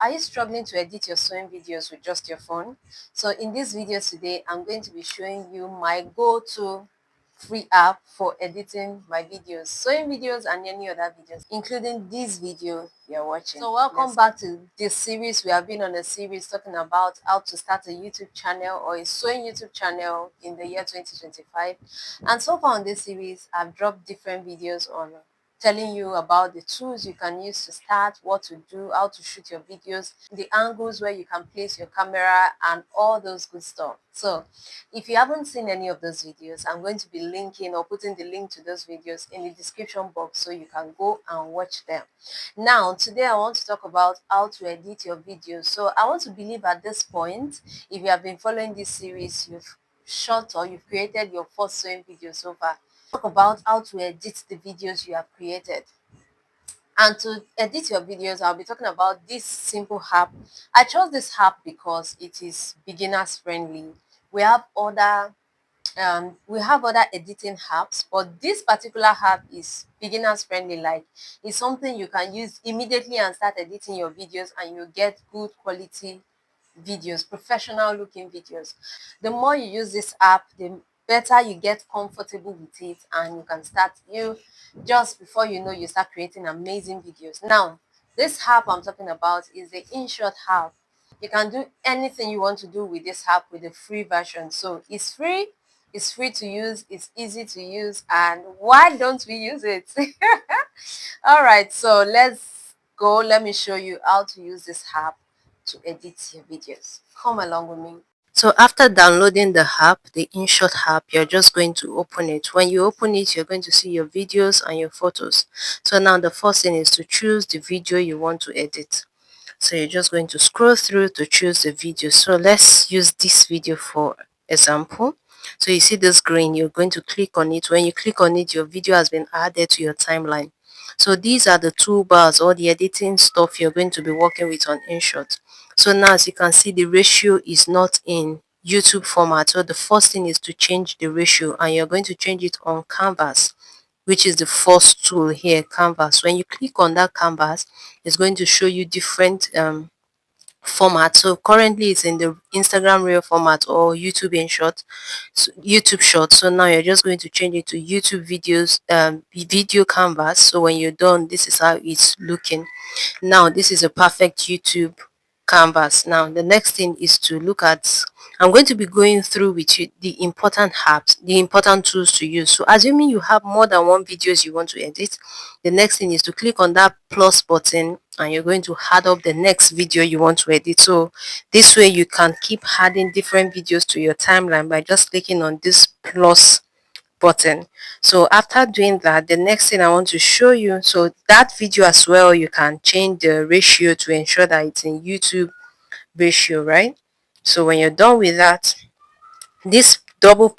Are you struggling to edit your sewing videos with just your phone? So in this video today, I'm going to be showing you my go-to free app for editing my videos, sewing videos and any other videos, including this video you're watching. So welcome back to this series. We have been on a series talking about how to start a YouTube channel or a sewing YouTube channel in the year 2025. And so far on this series, I've dropped different videos on telling you about the tools you can use to start, what to do, how to shoot your videos, the angles where you can place your camera, and all those good stuff. So if you haven't seen any of those videos, I'm going to be linking or putting the link to those videos in the description box so you can go and watch them. Now, today I want to talk about how to edit your videos. So I want to believe at this point, if you have been following this series, you've shot or you've created your first sewing video so far. Talk about how to edit the videos you have created. And to edit your videos, I'll be talking about this simple app. I chose this app because it is beginners friendly. We have other editing apps, but this particular app is beginners friendly. Like, it's something you can use immediately and start editing your videos, and you get good quality videos, professional looking videos. The more you use this app, the better you get comfortable with it, and you can start, you just before you know, you start creating amazing videos. Now, this app I'm talking about is the InShot app. You can do anything you want to do with this app with the free version. So it's free to use, it's easy to use, and why don't we use it? All right, so let's go. Let me show you how to use this app to edit your videos. Come along with me. So after downloading the app, the InShot app, you're just going to open it. When you open it, you're going to see your videos and your photos. So now the first thing is to choose the video you want to edit. So you're just going to scroll through to choose the video. So let's use this video for example. So you see this green, you're going to click on it. When you click on it, your video has been added to your timeline. So these are the toolbars or the editing stuff you're going to be working with on InShot. So now, as you can see, the ratio is not in YouTube format. So the first thing is to change the ratio, and you're going to change it on Canvas, which is the first tool here, Canvas. When you click on that Canvas, it's going to show you different format. So currently it's in the Instagram reel format or YouTube InShot, so YouTube short. So now you're just going to change it to YouTube videos, video Canvas. So when you're done, this is how it's looking. Now this is a perfect YouTube canvas. Now the next thing is to look at, I'm going to be going through with you the important apps, the important tools to use. So assuming you have more than one videos you want to edit, the next thing is to click on that plus button, and you're going to add up the next video you want to edit. So this way you can keep adding different videos to your timeline by just clicking on this plus button. So after doing that, the next thing I want to show you, so that video as well, you can change the ratio to ensure that it's in YouTube ratio, right? So when you're done with that, this double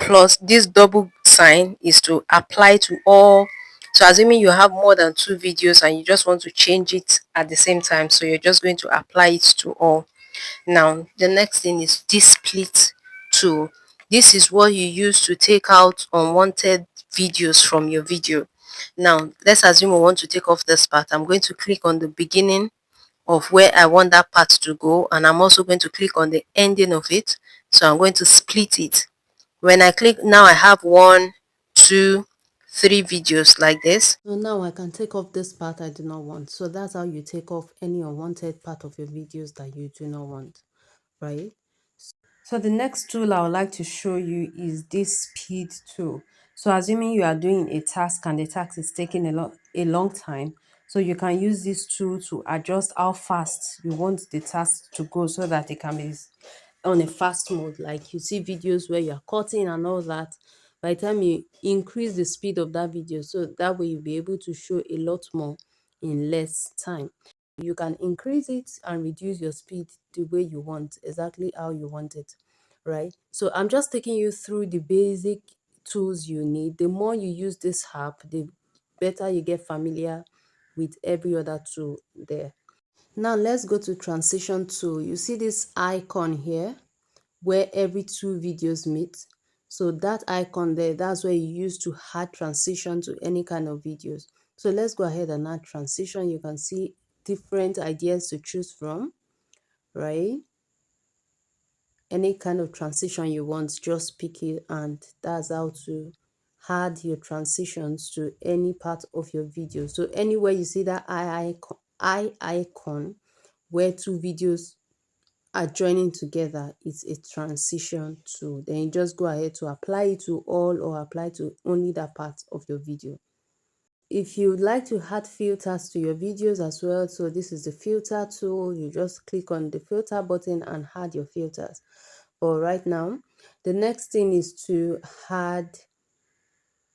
sign is to apply to all. So assuming you have more than two videos and you just want to change it at the same time, so you're just going to apply it to all. Now, the next thing is this split tool. This is what you use to take out unwanted videos from your video. Now, let's assume we want to take off this part. I'm going to click on the beginning of where I want that part to go, and I'm also going to click on the ending of it. So I'm going to split it. When I click, now I have one, two, three videos like this. So now I can take off this part I do not want. So that's how you take off any unwanted part of your videos that you do not want, right? So the next tool I would like to show you is this speed tool. So assuming you are doing a task and the task is taking a long time, so you can use this tool to adjust how fast you want the task to go so that it can be on a fast mode. Like you see videos where you're cutting and all that. By the time you increase the speed of that video, so that way you'll be able to show a lot more in less time. You can increase it and reduce your speed the way you want, exactly how you want it, right? So I'm just taking you through the basic tools you need. The more you use this app, the better you get familiar with every other tool there. Now let's go to transition tool. You see this icon here where every two videos meet. So that icon there, that's where you use to add transition to any kind of videos. So let's go ahead and add transition. You can see different ideas to choose from. right? Any kind of transition you want, just pick it, and that's how to add your transitions to any part of your video. So anywhere you see that eye icon where two videos are joining together, it's a transition tool. Then you just go ahead to apply it to all or apply to only that part of your video. If you'd like to add filters to your videos as well, so this is the filter tool. You just click on the filter button and add your filters. But right now, the next thing is to add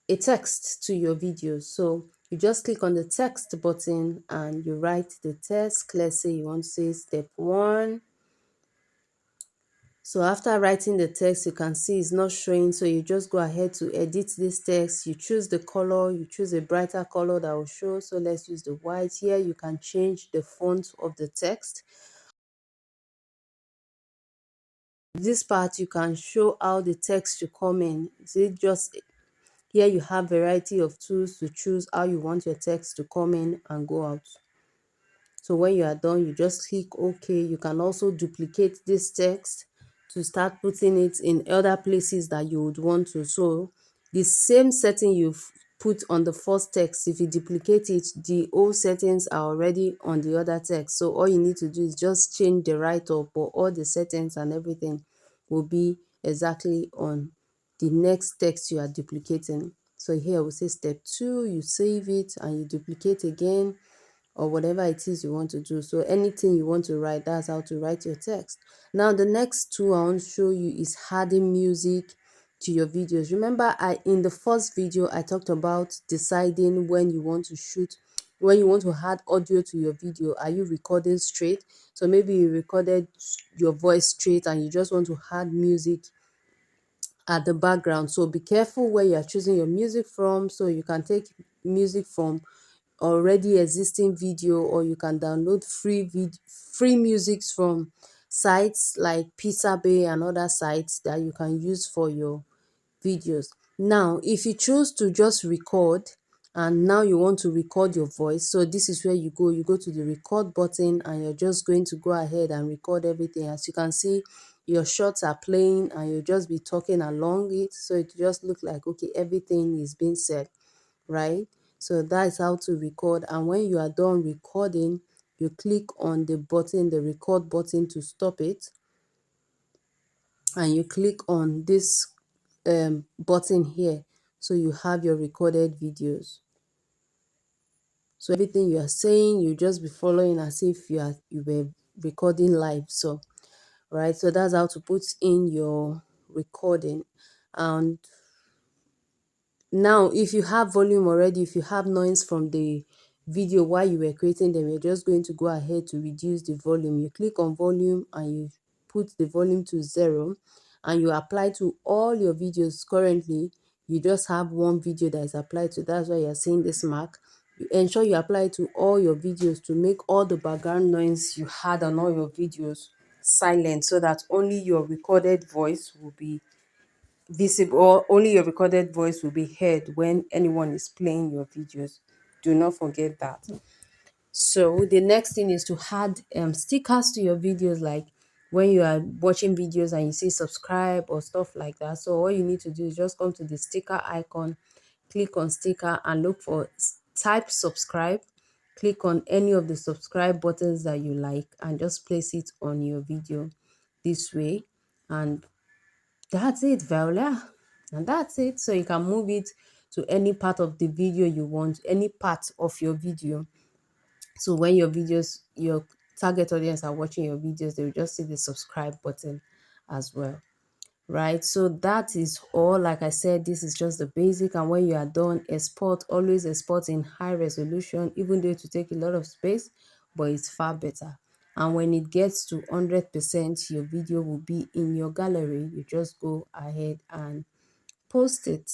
a text to your videos. So you just click on the text button and you write the text. Let's say you want to say step 1. So after writing the text, you can see it's not showing. So you just go ahead to edit this text. You choose the color, you choose a brighter color that will show. So let's use the white here. You can change the font of the text. This part, you can show how the text should come in. See, just here you have variety of tools to choose how you want your text to come in and go out. So when you are done, you just click OK. You can also duplicate this text to start putting it in other places that you would want to. So the same setting you've put on the first text, if you duplicate it, the old settings are already on the other text. So all you need to do is just change the write-up, but all the settings and everything will be exactly on the next text you are duplicating. So here we say step 2, you save it and you duplicate again, or whatever it is you want to do. So anything you want to write, that's how to write your text. Now the next tool I want to show you is adding music to your videos. Remember, in the first video I talked about deciding when you want to shoot, when you want to add audio to your video. Are you recording straight? So maybe you recorded your voice straight and you just want to add music at the background. So be careful where you are choosing your music from. So you can take music from already existing video, or you can download free musics from sites like Pixabay and other sites that you can use for your videos. Now if you choose to just record and now you want to record your voice, so this is where you go to the record button and you're just going to go ahead and record everything. As you can see, your shots are playing and you'll just be talking along it, so it just look like okay, everything is being said, right? So that's how to record. And when you are done recording, you click on the button, the record button, to stop it, and you click on this button here, so you have your recorded videos. So everything you are saying, you just be following as if you were recording live. So right, so that's how to put in your recording. And now if you have volume already, if you have noise from the video while you were creating them, you're just going to go ahead to reduce the volume. You click on volume and you put the volume to 0 and you apply to all your videos. Currently you just have one video that is applied to, that's why you're seeing this mark. You ensure you apply to all your videos to make all the background noise you had on all your videos silent, so that only your recorded voice will be visible, or only your recorded voice will be heard when anyone is playing your videos. Do not forget that. So the next thing is to add stickers to your videos, like when you are watching videos and you see subscribe or stuff like that. So all you need to do is just come to the sticker icon, click on sticker and look for type subscribe. Click on any of the subscribe buttons that you like and just place it on your video this way. And that's it, Viola. And that's it. So you can move it to any part of the video you want, any part of your video. So when your target audience are watching your videos, they will just see the subscribe button as well. Right, so that is all. Like I said, this is just the basic. And when you are done, export. Always export in high resolution, even though it will take a lot of space, but it's far better. And when it gets to 100%, your video will be in your gallery. You just go ahead and post it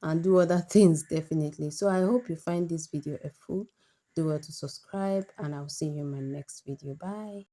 and do other things, definitely. So I hope you find this video helpful. Do well to subscribe and I'll see you in my next video. Bye.